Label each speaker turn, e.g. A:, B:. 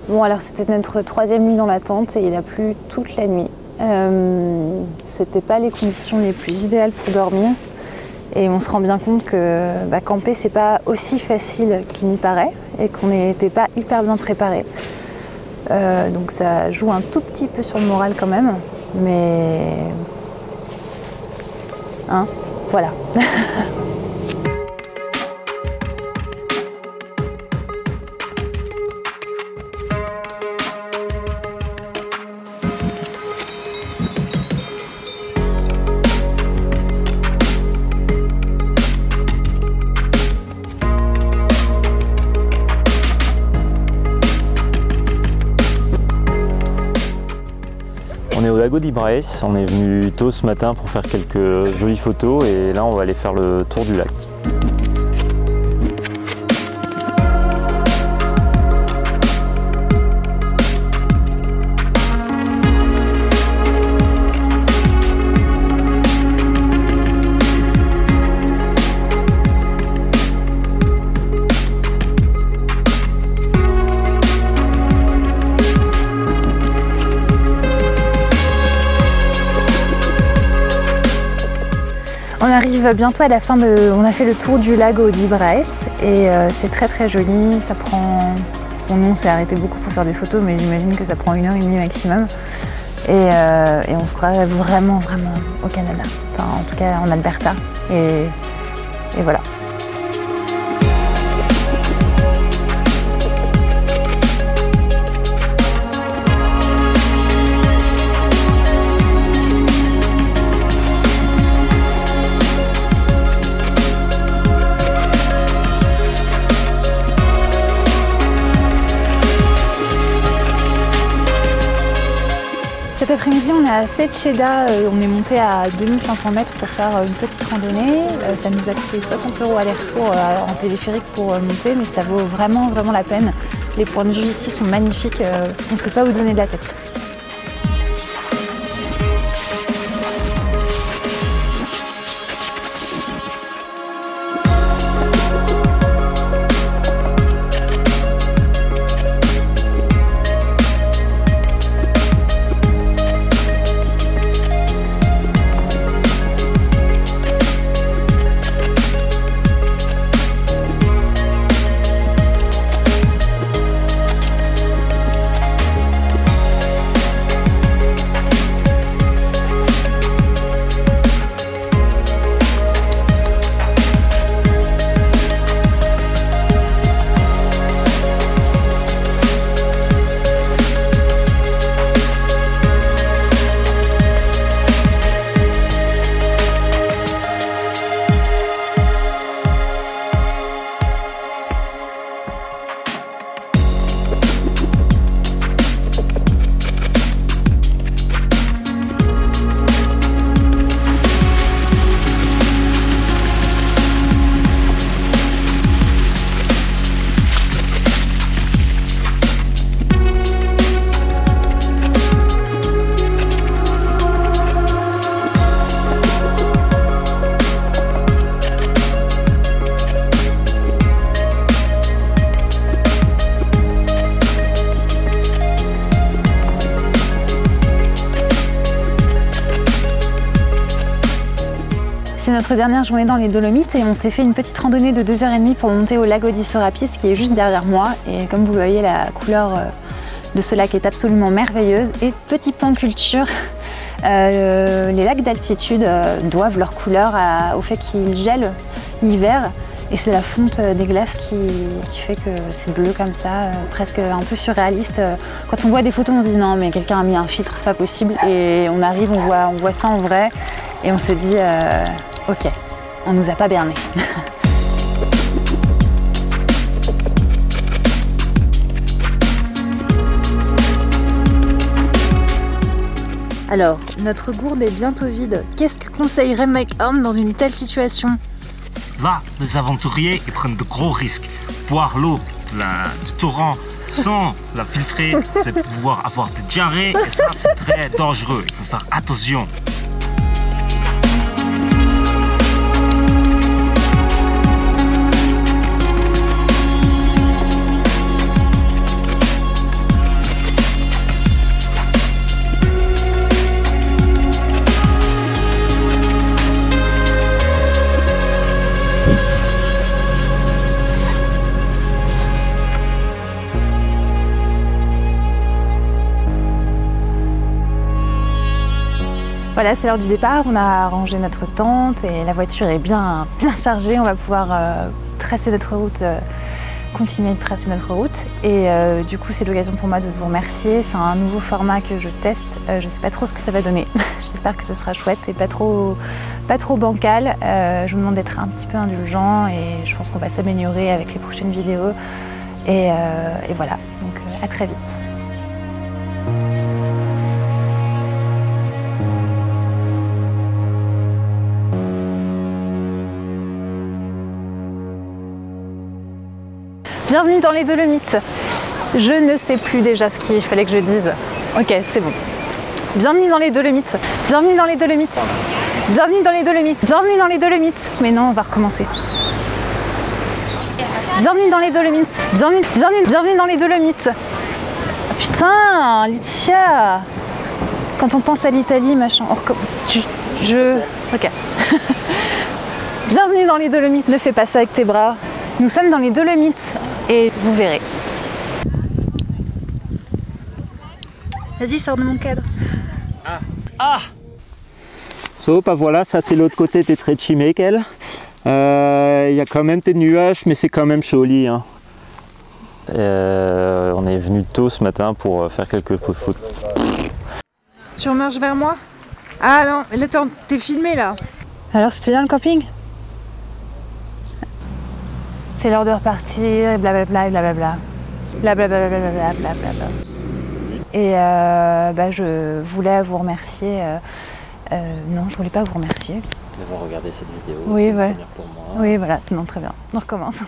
A: Bon, alors c'était notre 3e nuit dans la tente et il a plu toute la nuit. C'était pas les conditions les plus idéales pour dormir. Et on se rend bien compte que camper, c'est pas aussi facile qu'il n'y paraît et qu'on n'était pas hyper bien préparé. Donc ça joue un tout petit peu sur le moral quand même, mais voilà.
B: On est au lago d'Ibraes, on est venu tôt ce matin pour faire quelques jolies photos et là on va aller faire le tour du lac.
A: On arrive bientôt à la fin on a fait le tour du lago d'Ibraes et c'est très très joli, ça prend... Bon, nous on s'est arrêté beaucoup pour faire des photos mais j'imagine que ça prend 1h30 maximum et on se croirait vraiment au Canada, enfin en tout cas en Alberta et voilà. Cet après-midi, on est à Seceda, on est monté à 2500 mètres pour faire une petite randonnée. Ça nous a coûté 60 € aller-retour en téléphérique pour monter, mais ça vaut vraiment la peine. Les points de vue ici sont magnifiques, on ne sait pas où donner de la tête. C'est notre dernière journée dans les Dolomites et on s'est fait une petite randonnée de 2h30 pour monter au lago di Sorapis qui est juste derrière moi. Et comme vous le voyez, la couleur de ce lac est absolument merveilleuse. Et petit point culture, les lacs d'altitude doivent leur couleur au fait qu'ils gèlent l'hiver. Et c'est la fonte des glaces qui fait que c'est bleu comme ça, presque un peu surréaliste. Quand on voit des photos, on se dit non mais quelqu'un a mis un filtre, c'est pas possible. Et on arrive, on voit ça en vrai et on se dit ok, on nous a pas berné. Alors, notre gourde est bientôt vide. Qu'est-ce que conseillerait Mike Horn dans une telle situation?
C: Là, les aventuriers ils prennent de gros risques. Boire l'eau du torrent sans la filtrer, c'est pour pouvoir avoir des diarrhées et ça c'est très dangereux. Il faut faire attention.
A: Voilà, c'est l'heure du départ, on a rangé notre tente et la voiture est bien chargée. On va pouvoir tracer notre route, continuer de tracer notre route. Et du coup, c'est l'occasion pour moi de vous remercier. C'est un nouveau format que je teste. Je ne sais pas trop ce que ça va donner. J'espère que ce sera chouette et pas trop bancal. Je vous demande d'être un petit peu indulgent et je pense qu'on va s'améliorer avec les prochaines vidéos. Et voilà, donc à très vite. Bienvenue dans les Dolomites. Je ne sais plus déjà ce qu'il fallait que je dise. Ok, c'est bon. Bienvenue dans les Dolomites. Bienvenue dans les Dolomites. Bienvenue dans les Dolomites. Bienvenue dans les Dolomites. Mais non, on va recommencer. Bienvenue dans les Dolomites. Bienvenue dans les Dolomites. Oh, putain, Laetitia. Quand on pense à l'Italie, machin. Ok. Bienvenue dans les Dolomites. Ne fais pas ça avec tes bras. Nous sommes dans les Dolomites et vous verrez. Vas-y, sors de mon cadre.
B: Ah So, bah voilà, ça c'est l'autre côté des Trecci Mechel. Il y a quand même des nuages, mais c'est quand même joli. Hein. On est venu tôt ce matin pour faire quelques photos.
A: Tu remarches vers moi? Ah non, mais là t'es filmé là. Alors c'était bien le camping? C'est l'heure de repartir, blablabla, blablabla. Blablabla, blablabla, blablabla. Et je voulais vous remercier. Non, je voulais pas vous remercier.
B: D'avoir regardé cette vidéo.
A: Oui, voilà.
B: Pour moi.
A: Oui, voilà, non, très bien. On recommence.